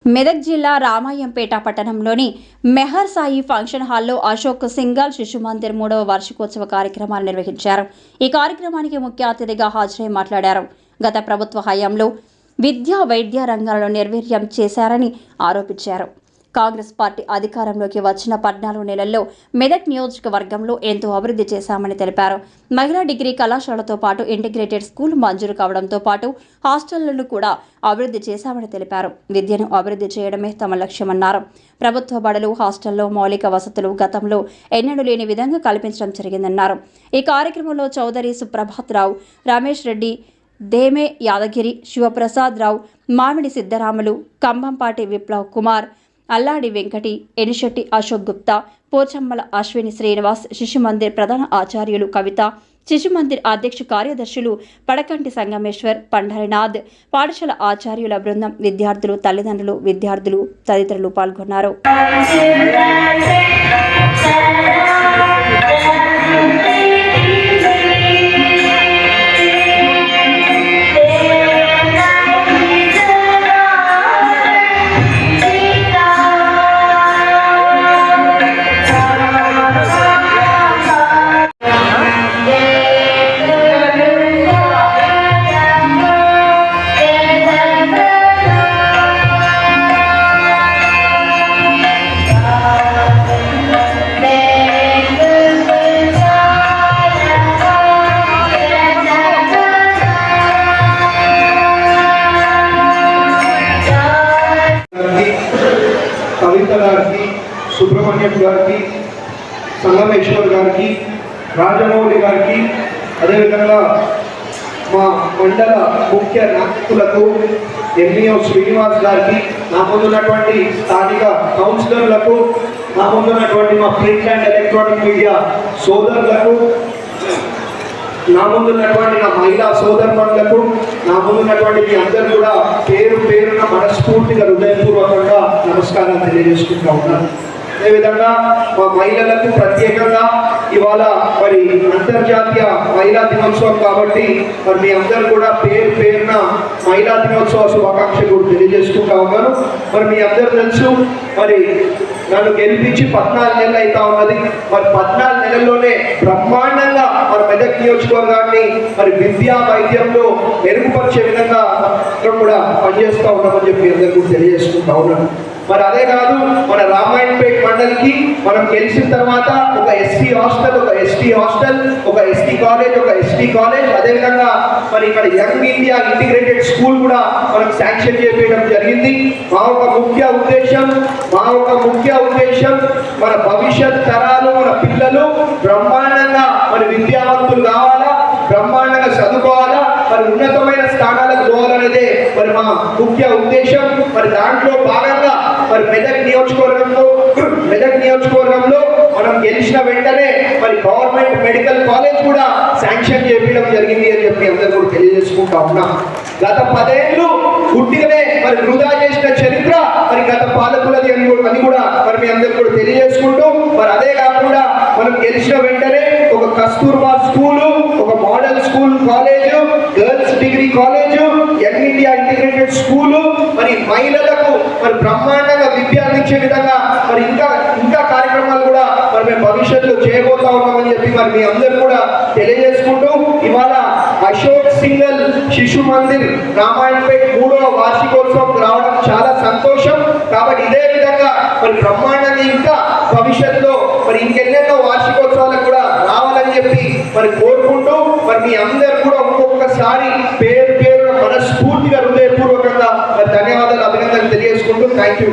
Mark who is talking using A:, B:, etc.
A: మెదక్ జిల్లా రామాయంపేట పట్టణంలోని మెహర్ సాయి ఫంక్షన్ హాల్లో అశోక్ సింగల్ శిశు మందిర్ 3వ వార్షికోత్సవ కార్యక్రమాన్ని నిర్వహించారు. ఈ కార్యక్రమానికి ముఖ్య అతిథిగా హాజరై మాట్లాడారు. గత ప్రభుత్వ హయాంలో విద్యా వైద్య రంగాలలో నిర్వీర్యం చేశారని ఆరోపించారు. కాంగ్రెస్ పార్టీ అధికారంలోకి వచ్చిన 14 నెలల్లో మెదక్ నియోజకవర్గంలో ఎంతో అభివృద్ధి చేశామని తెలిపారు. మహిళా డిగ్రీ కళాశాలతో పాటు ఇంటిగ్రేటెడ్ స్కూల్ మంజూరు కావడంతో పాటు హాస్టళ్లను కూడా అభివృద్ధి చేశామని తెలిపారు. విద్యను అభివృద్ధి చేయడమే తమ లక్ష్యమన్నారు. ప్రభుత్వ బడులు హాస్టల్లో మౌలిక వసతులు గతంలో ఎన్నడూ లేని విధంగా కల్పించడం జరిగిందన్నారు. ఈ కార్యక్రమంలో చౌదరి సుప్రభాత్ రావు, రమేష్ రెడ్డి, దేమే యాదగిరి, శివప్రసాద్ రావు, మామిడి సిద్ధరాములు, కంభంపాటి విప్లవ్ కుమార్, అల్లాడి వెంకటి, ఎనిశెట్టి అశోక్ గుప్తా, పోచమ్మల అశ్విని శ్రీనివాస్, శిశు మందిర్ ప్రధాన ఆచార్యులు కవిత, శిశు మందిర్ అధ్యక్ష కార్యదర్శులు పడకంటి సంగమేశ్వర్, పండరినాథ్, పాఠశాల ఆచార్యుల బృందం, విద్యార్థులు, తల్లిదండ్రులు, విద్యార్థులు తదితరులు పాల్గొన్నారు.
B: కవిత గారికి, సుబ్రహ్మణ్యం గారికి, సంగమేశ్వర్ గారికి, రాజమౌళి గారికి, అదేవిధంగా మా మండల ముఖ్య నాయకులకు ఎంఈఓ శ్రీనివాస్ గారికి, నా ముందున్నటువంటి స్థానిక కౌన్సిలర్లకు, నా ముందున్నటువంటి మా ప్రింట్ అండ్ ఎలక్ట్రానిక్ మీడియా సోదరులకు, నా ముందున్నటువంటి నా మహిళా సోదరులకు, నా ముందున్నటువంటి మీ అందరూ కూడా పేరు పేరున మనస్ఫూర్తిగా హృదయపూర్వకంగా నమస్కారాలు తెలియజేసుకుంటా ఉన్నాను. అదేవిధంగా మా మహిళలకు ప్రత్యేకంగా ఇవాళ మరి అంతర్జాతీయ మహిళా దినోత్సవం కాబట్టి మరి మీ అందరూ కూడా పేరు పేరున మహిళా దినోత్సవ శుభాకాంక్షలు తెలియజేసుకుంటా ఉన్నాను. మరి మీ అందరూ తెలుసు, మరి నన్ను గెలిపించి 14 నెలలు అవుతా ఉన్నది. మరి 14 నెలల్లోనే బ్రహ్మాండంగా మన మెదక్ నియోజకవర్గాన్ని మరి విద్యా వైద్యంలో మెరుగుపరిచే విధంగా కూడా పనిచేస్తూ ఉన్నామని చెప్పి అందరూ కూడా తెలియజేసుకుంటా ఉన్నాను. మరి అదే కాదు, మన రామాయణపేట మండలికి మనం గెలిచిన తర్వాత ఒక ఎస్టీ హాస్టల్, ఒక ఎస్టీ హాస్టల్, ఒక ఎస్టీ కాలేజ్, ఒక ఎస్టీ కాలేజ్, అదేవిధంగా మరి ఇక్కడ యంగ్ ఇండియా ఇంటిగ్రేటెడ్ స్కూల్ కూడా మనం శాంక్షన్ చేయడం జరిగింది. మా ఒక ముఖ్య ఉద్దేశం మన భవిష్యత్ తరాలు, మన పిల్లలు బ్రహ్మాండంగా మరి విద్యావంతులు కావాలా, బ్రహ్మాండంగా చదువుకోవాలా, మరి ఉన్నతమైన స్థానాలకు పోవాలనేదే మరి మా ముఖ్య ఉద్దేశం. మరి దాంట్లో భాగంగా మరి మెదక్ నియోజకవర్గంలో మనం గెలిచిన వెంటనే మరి గవర్నమెంట్ మెడికల్ కాలేజ్ కూడా శాంక్షన్ చేయడం జరిగింది అని చెప్పి అందరూ కూడా తెలియజేసుకుంటా ఉన్నాం. గత 10 ఏళ్ళు పుట్టికనే మరి వృధా చేసిన చరిత్ర మరి గత పాలకులది అని కూడా మరి మీ అందరూ కూడా తెలియజేసుకుంటూ, మరి అదే కాకుండా మనం గెలిచిన వెంటనే ఒక కస్తూర్బా స్కూలు, ఒక model school college, girls degree college, young India integrated school, మరి మహిళలకు మరి బ్రహ్మాండంగా విద్య అందించే విధంగా మరి ఇంకా కార్యక్రమాలు కూడా మరి మేము భవిష్యత్తులో చేయబోతా ఉన్నామని చెప్పి మరి మీ అందరూ కూడా తెలియజేసుకుంటూ, ఇవాళ అశోక్ సింగల్ శిశు మందిర్ రామాయణపేట 3వ వార్షికోత్సవం రావడం చాలా సంతోషం. కాబట్టి ఇదే విధంగా మరి బ్రహ్మాండంగా ఇంకా భవిష్యత్తులో మరి ఇంకెన్నెన్నో వార్షికోత్సవాలకు కూడా రావాలని చెప్పి మరి కోరుకుంటూ, మరి మీ అందరూ కూడా ఒక్కొక్కసారి పేరు మనస్ఫూర్తిగా హృదయపూర్వకంగా మరి ధన్యవాదాలు, అభినందనలు తెలియజేసుకుంటూ థ్యాంక్ యూ.